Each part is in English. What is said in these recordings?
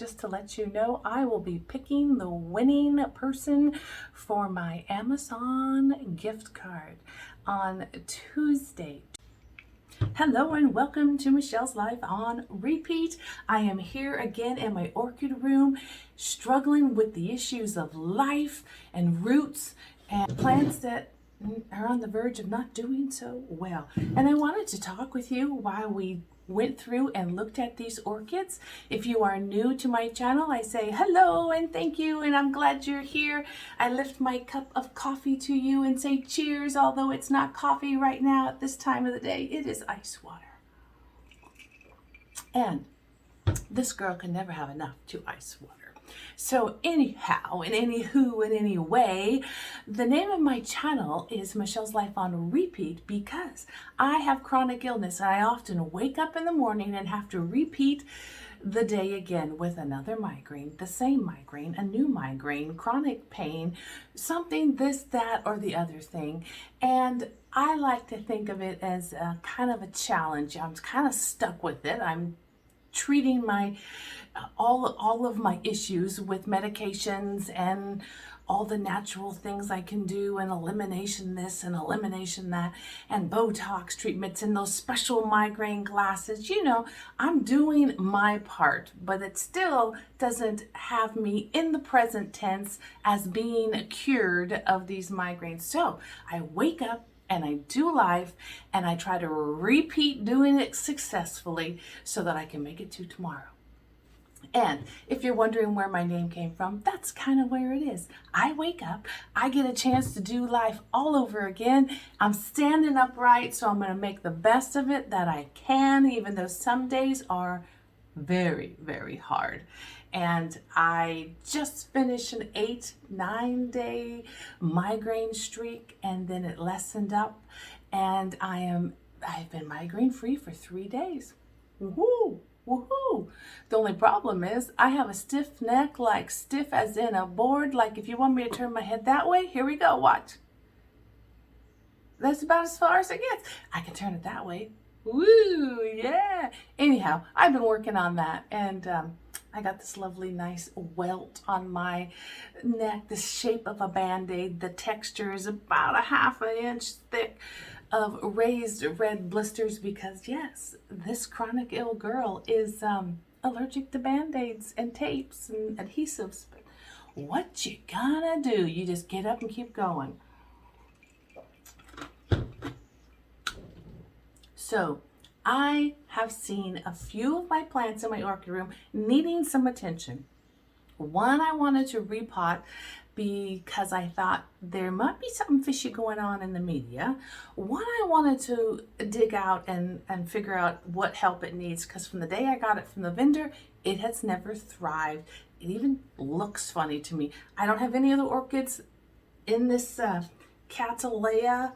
just to let you know, I will be picking the winning person for my Amazon gift card on Tuesday. Hello and welcome to Michelle's Life on Repeat. I am here again in my orchid room, struggling with the issues of life and roots and plants that are on the verge of not doing so well. And I wanted to talk with you while we went through and looked at these orchids. If you are new to my channel, I say hello and thank you, and I'm glad you're here. I lift my cup of coffee to you and say cheers, although it's not coffee right now at this time of the day. It is ice water. And this girl can never have enough to ice water. So anyhow, in any who, in any way, the name of my channel is Michelle's Life on Repeat because I have chronic illness and I often wake up in the morning and have to repeat the day again with another migraine, the same migraine, a new migraine, chronic pain, something, this, that, or the other thing. And I like to think of it as a kind of a challenge. I'm kind of stuck with it. I'm treating my all of my issues with medications and all the natural things I can do, and elimination this and elimination that, and Botox treatments and those special migraine glasses. You know, I'm doing my part, but it still doesn't have me in the present tense as being cured of these migraines. So I wake up and I do life and I try to repeat doing it successfully so that I can make it to tomorrow. And if you're wondering where my name came from, that's kind of where it is. I wake up, I get a chance to do life all over again. I'm standing upright, so I'm going to make the best of it that I can, even though some days are very, very hard. And I just finished an 8-9 day migraine streak, and then it lessened up, and I've been migraine free for 3 days. Woohoo! Woohoo! The only problem is I have a stiff neck, like stiff as in a board. Like if you want me to turn my head that way, here we go, watch. That's about as far as it gets. I can turn it that way. Woo, yeah. Anyhow, I've been working on that, and I got this lovely nice welt on my neck, the shape of a Band-Aid. The texture is about a ½ inch thick of raised red blisters because yes, this chronic ill girl is allergic to Band-Aids and tapes and adhesives. But what you gonna do? You just get up and keep going. So I have seen a few of my plants in my orchid room needing some attention. One I wanted to repot because I thought there might be something fishy going on in the media. One I wanted to dig out and figure out what help it needs, because from the day I got it from the vendor, it has never thrived. It even looks funny to me. I don't have any other orchids in this Catalan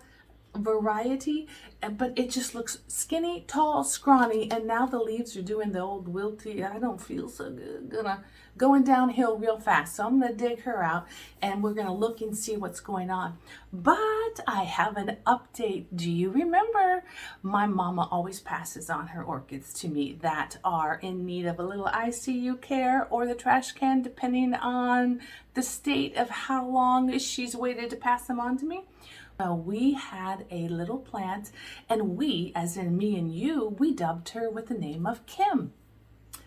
variety, but it just looks skinny, tall, scrawny, and now the leaves are doing the old wilty, I don't feel so good, going downhill real fast. So I'm gonna dig her out and we're gonna look and see what's going on. But I have an update. Do you remember my mama always passes on her orchids to me that are in need of a little ICU care or the trash can, depending on the state of how long she's waited to pass them on to me? Well, we had a little plant, and we, as in me and you, we dubbed her with the name of Kim,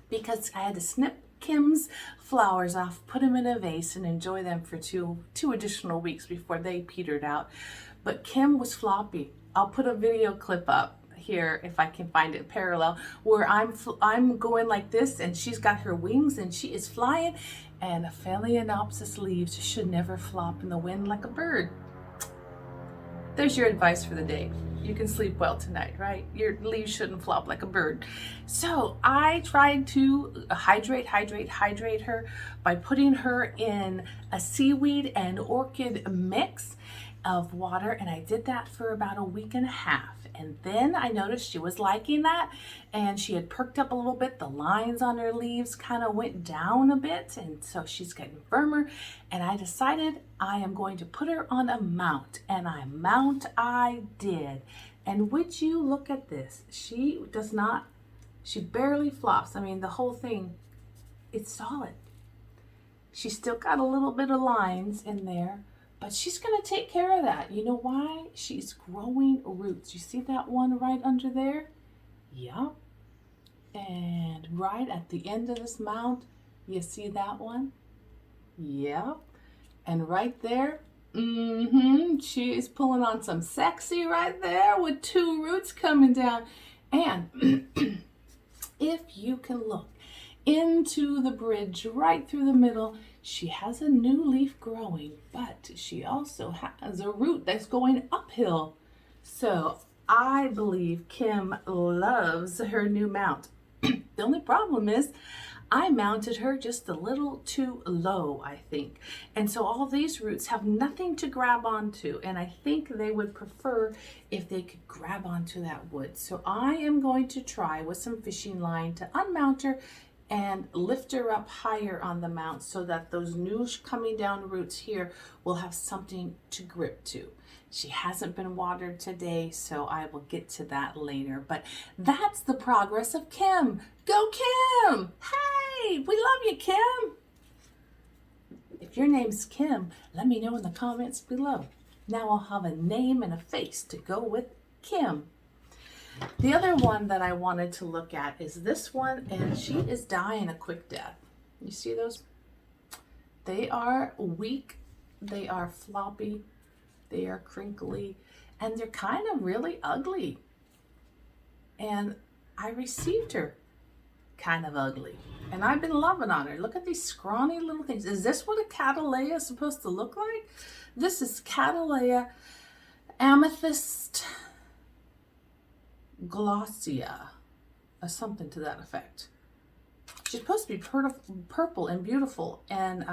because I had to snip Kim's flowers off, put them in a vase, and enjoy them for two additional weeks before they petered out. But Kim was floppy. I'll put a video clip up here if I can find it parallel, where I'm going like this, and she's got her wings, and she is flying, and Phalaenopsis leaves should never flop in the wind like a bird. There's your advice for the day. You can sleep well tonight, right? Your leaves shouldn't flop like a bird. So I tried to hydrate her by putting her in a seaweed and orchid mix of water, and I did that for about a week and a half. And then I noticed she was liking that, and she had perked up a little bit. The lines on her leaves kind of went down a bit, and so she's getting firmer. And I decided I am going to put her on a mount, and I did. And would you look at this? She barely flops. I mean, the whole thing It's solid. She's still got a little bit of lines in there, but she's going to take care of that. You know why? She's growing roots. You see that one right under there? Yep. And right at the end of this mount, you see that one? Yep. And right there, she is pulling on some sexy right there with 2 roots coming down. And if you can look into the bridge right through the middle, she has a new leaf growing, but she also has a root that's going uphill. So I believe Kim loves her new mount. The only problem is I mounted her just a little too low, I think. And so all these roots have nothing to grab onto, and I think they would prefer if they could grab onto that wood. So I am going to try with some fishing line to unmount her and lift her up higher on the mount so that those new coming down roots here will have something to grip to. She hasn't been watered today, so I will get to that later. But that's the progress of Kim. Go Kim! Hey, we love you, Kim. If your name's Kim, let me know in the comments below. Now I'll have a name and a face to go with Kim. The other one that I wanted to look at is this one, and she is dying a quick death. You see those? They are weak, they are floppy, they are crinkly, and they're kind of really ugly. And I received her kind of ugly, and I've been loving on her. Look at these scrawny little things. Is this what a Catalan is supposed to look like? This is Catalan amethyst glossia, or something to that effect. She's supposed to be purple and beautiful, and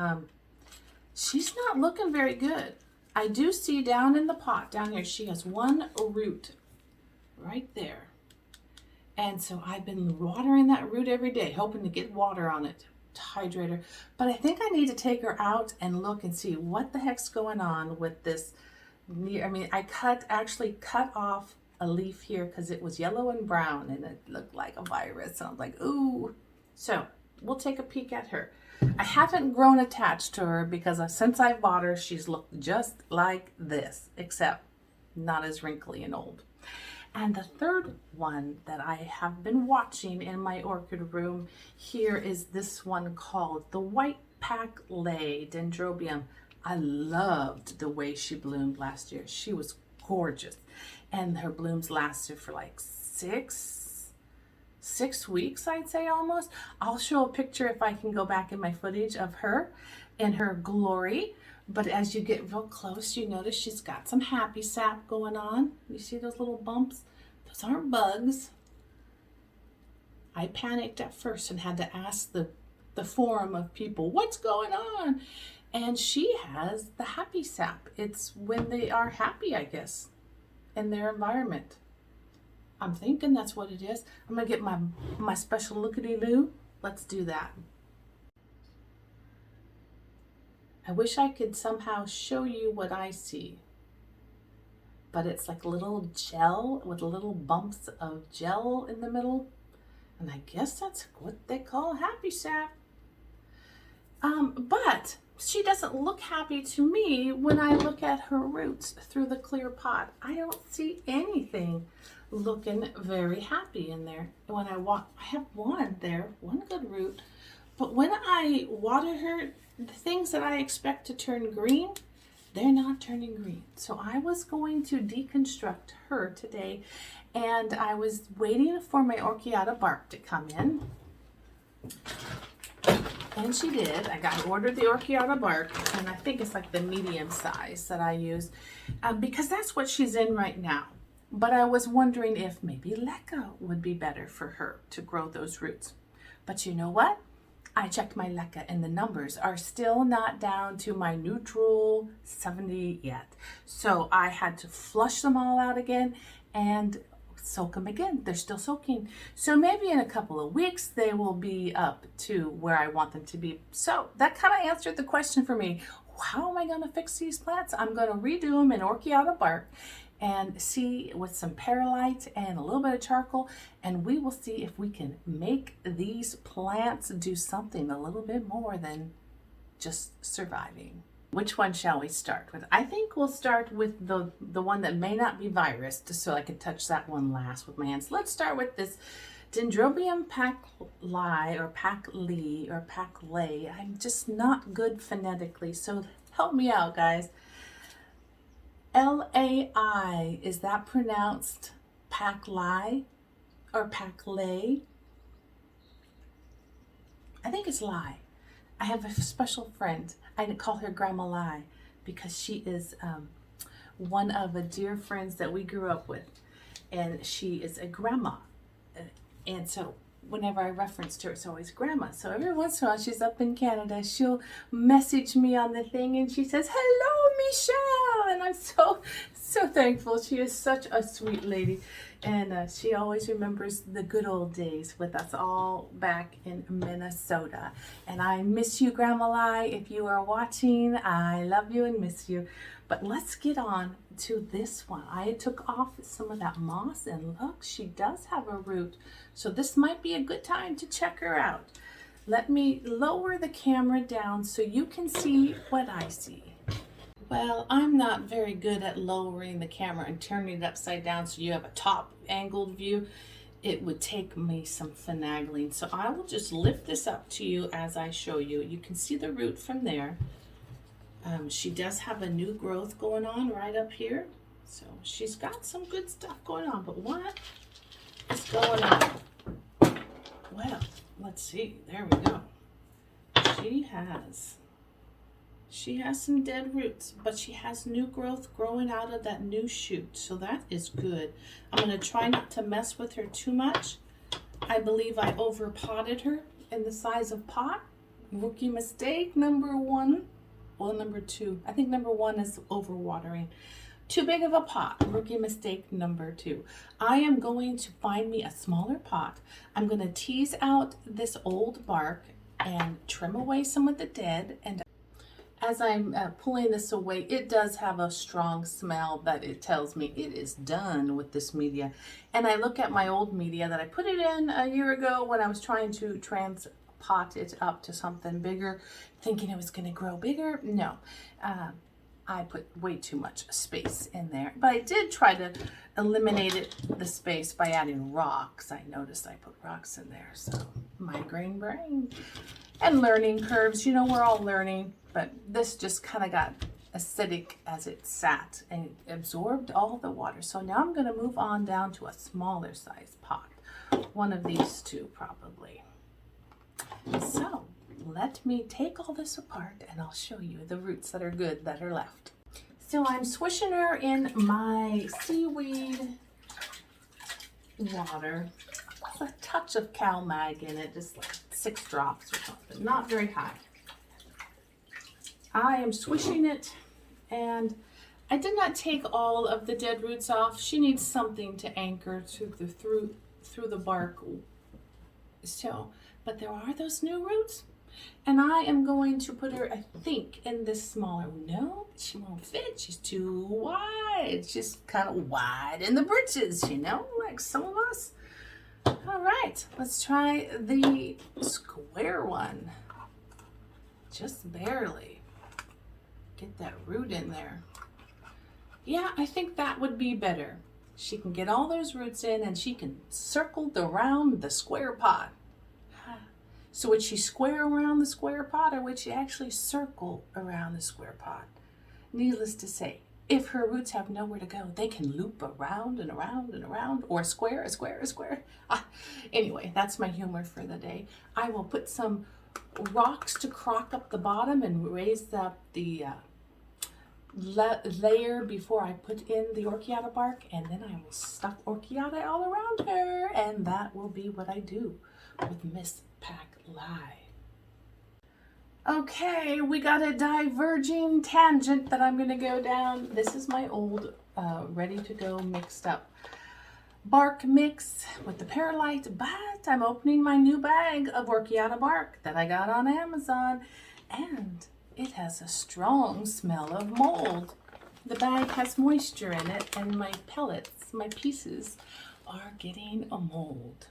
she's not looking very good. I do see down in the pot down here, she has 1 root right there. And so I've been watering that root every day, hoping to get water on it to hydrate her. But I think I need to take her out and look and see what the heck's going on with this. I mean, I actually cut off a leaf here because it was yellow and brown and it looked like a virus. And I was like, ooh. So we'll take a peek at her. I haven't grown attached to her because since I bought her, she's looked just like this, except not as wrinkly and old. And the third one that I have been watching in my orchid room here is this one called the white pack lay Dendrobium. I loved the way she bloomed last year. She was gorgeous. And her blooms lasted for like six weeks, I'd say almost. I'll show a picture if I can go back in my footage of her in her glory. But as you get real close, you notice she's got some happy sap going on. You see those little bumps? Those aren't bugs. I panicked at first and had to ask the forum of people, what's going on? And she has the happy sap. It's when they are happy, I guess, in their environment. I'm thinking that's what it is. I'm gonna get my special lookity-loo. Let's do that. I wish I could somehow show you what I see. But it's like little gel with little bumps of gel in the middle. And I guess that's what they call happy sap. But she doesn't look happy to me when I look at her roots through the clear pot. I don't see anything looking very happy in there. When I have one there, one good root. But when I water her, the things that I expect to turn green, they're not turning green. So I was going to deconstruct her today, and I was waiting for my Orchiata Bark to come in. And she did. I ordered the Orchiata Bark, and I think it's like the medium size that I use, because that's what she's in right now. But I was wondering if maybe Leca would be better for her to grow those roots. But you know what? I checked my Leca and the numbers are still not down to my neutral 70 yet. So I had to flush them all out again and soak them again. They're still soaking. So maybe in a couple of weeks they will be up to where I want them to be. So that kind of answered the question for me. How am I going to fix these plants? I'm going to redo them in Orchiata Bark. and see with some perlite and a little bit of charcoal, and we will see if we can make these plants do something a little bit more than just surviving. Which one shall we start with? I think we'll start with the one that may not be virus, just so I can touch that one last with my hands. Let's start with this Dendrobium packlei or packlay. I'm just not good phonetically, so help me out, guys. L-A-I, is that pronounced packlei or packlay? I think it's lie. I have a special friend. I call her Grandma Lai because she is one of the dear friends that we grew up with, and she is a grandma. And so whenever I reference her, it's always grandma. So every once in a while, she's up in Canada, she'll message me on the thing and she says, "Hello, Michelle." And I'm so thankful. She is such a sweet lady. And she always remembers the good old days with us all back in Minnesota. And I miss you, Grandma Lai. If you are watching, I love you and miss you. But let's get on to this one. I took off some of that moss, and look, she does have a root. So this might be a good time to check her out. Let me lower the camera down so you can see what I see. Well, I'm not very good at lowering the camera and turning it upside down so you have a top angled view. It would take me some finagling. So I will just lift this up to you as I show you. You can see the root from there. She does have a new growth going on right up here. So she's got some good stuff going on. But what is going on? Well, let's see. There we go. She has some dead roots, but she has new growth growing out of that new shoot. So that is good. I'm going to try not to mess with her too much. I believe I overpotted her in the size of pot. Rookie mistake number one. Well, number two. I think number one is overwatering. Too big of a pot. Rookie mistake number two. I am going to find me a smaller pot. I'm going to tease out this old bark and trim away some of the dead. And as I'm pulling this away, it does have a strong smell that it tells me it is done with this media. And I look at my old media that I put it in a year ago when I was trying to transpot it up to something bigger, thinking it was going to grow bigger. No, I put way too much space in there. But I did try to eliminate the space by adding rocks. I noticed I put rocks in there. So migraine brain and learning curves. You know, we're all learning. But this just kind of got acidic as it sat and it absorbed all the water. So now I'm going to move on down to a smaller size pot. One of these two probably. So let me take all this apart and I'll show you the roots that are good that are left. So I'm swishing her in my seaweed water. A touch of CalMag in it, just like 6 drops or something, not very high. I am swishing it, and I did not take all of the dead roots off. She needs something to anchor through the bark. So, but there are those new roots, and I am going to put her, I think, in this smaller. No, she won't fit. She's too wide. She's kind of wide in the britches, you know, like some of us. All right, let's try the square one. Just barely. Get that root in there. Yeah, I think that would be better. She can get all those roots in and she can circle around the square pot. So would she square around the square pot or would she actually circle around the square pot? Needless to say, if her roots have nowhere to go, they can loop around and around and around, or a square. Anyway, that's my humor for the day. I will put some rocks to crock up the bottom and raise up the layer before I put in the Orchiata bark, and then I will stuff Orchiata all around her, and that will be what I do with Miss Packlei. Okay, we got a diverging tangent that I'm going to go down. This is my old ready to go mixed up bark mix with the perlite, but I'm opening my new bag of Orchiata bark that I got on Amazon, and it has a strong smell of mold. The bag has moisture in it and my pellets, my pieces, are getting a mold.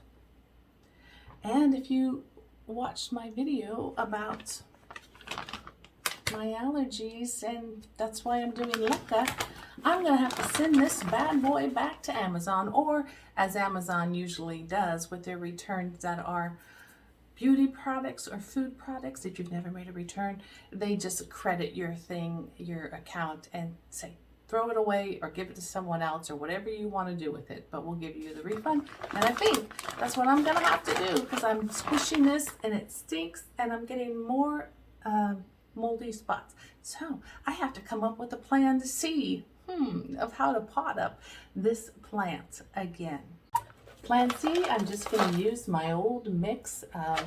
And if you watched my video about my allergies, and that's why I'm doing LECA, I'm going to have to send this bad boy back to Amazon, or as Amazon usually does with their returns that are beauty products or food products. If you've never made a return, they just credit your thing, your account, and say, throw it away or give it to someone else or whatever you want to do with it, but we'll give you the refund. And I think that's what I'm going to have to do, because I'm squishing this and it stinks and I'm getting more moldy spots. So I have to come up with a plan to see of how to pot up this plant again. Plan C, I'm just going to use my old mix of,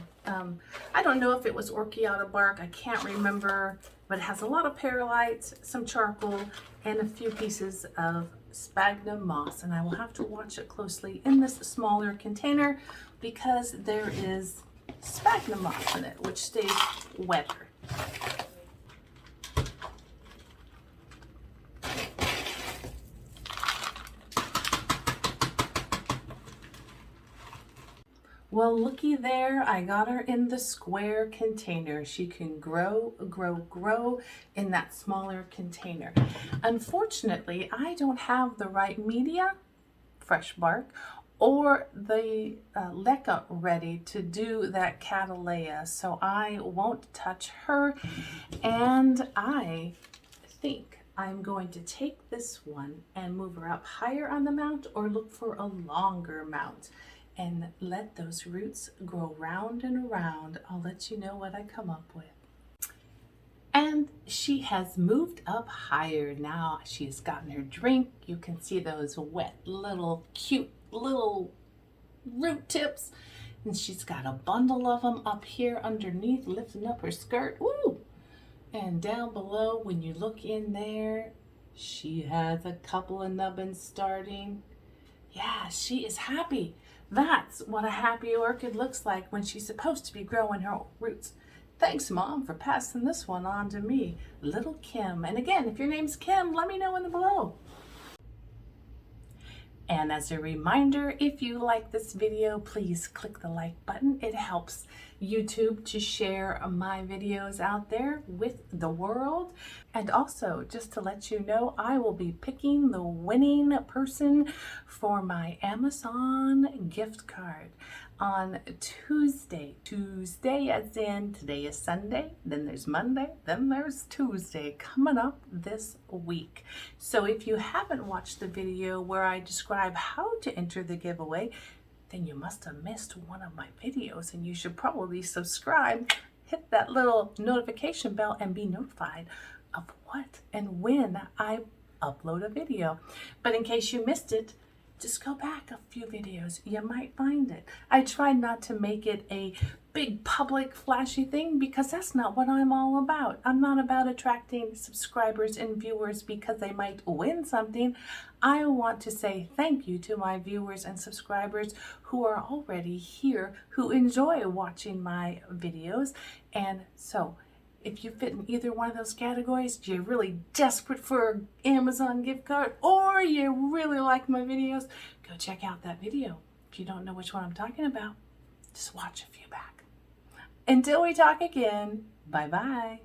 I don't know if it was Orchiata Bark, I can't remember, but it has a lot of perlites, some charcoal, and a few pieces of sphagnum moss. And I will have to watch it closely in this smaller container because there is sphagnum moss in it, which stays wetter. Well, looky there, I got her in the square container. She can grow in that smaller container. Unfortunately, I don't have the right media, fresh bark, or the LECA ready to do that Catalan, so I won't touch her. And I think I'm going to take this one and move her up higher on the mount, or look for a longer mount and let those roots grow round and around. I'll let you know what I come up with. And she has moved up higher now. She's gotten her drink. You can see those wet little cute little root tips, and she's got a bundle of them up here underneath, lifting up her skirt. Woo! And down below, when you look in there, she has a couple of nubbins starting. Yeah, she is happy. That's what a happy orchid looks like when she's supposed to be growing her roots. Thanks, Mom, for passing this one on to me, little Kim. And again, if your name's Kim, let me know in the below. And as a reminder, if you like this video, please click the like button. It helps YouTube to share my videos out there with the world. And also, just to let you know, I will be picking the winning person for my Amazon gift card on Tuesday. Tuesday as in today is Sunday, then there's Monday, then there's Tuesday coming up this week. So if you haven't watched the video where I describe how to enter the giveaway, then you must have missed one of my videos, and you should probably subscribe, hit that little notification bell, and be notified of what and when I upload a video. But in case you missed it, just go back a few videos. You might find it. I tried not to make it a big public flashy thing because that's not what I'm all about. I'm not about attracting subscribers and viewers because they might win something. I want to say thank you to my viewers and subscribers who are already here, who enjoy watching my videos. And so, if you fit in either one of those categories, you're really desperate for an Amazon gift card, or you really like my videos, go check out that video. If you don't know which one I'm talking about, just watch a few back. Until we talk again, bye-bye.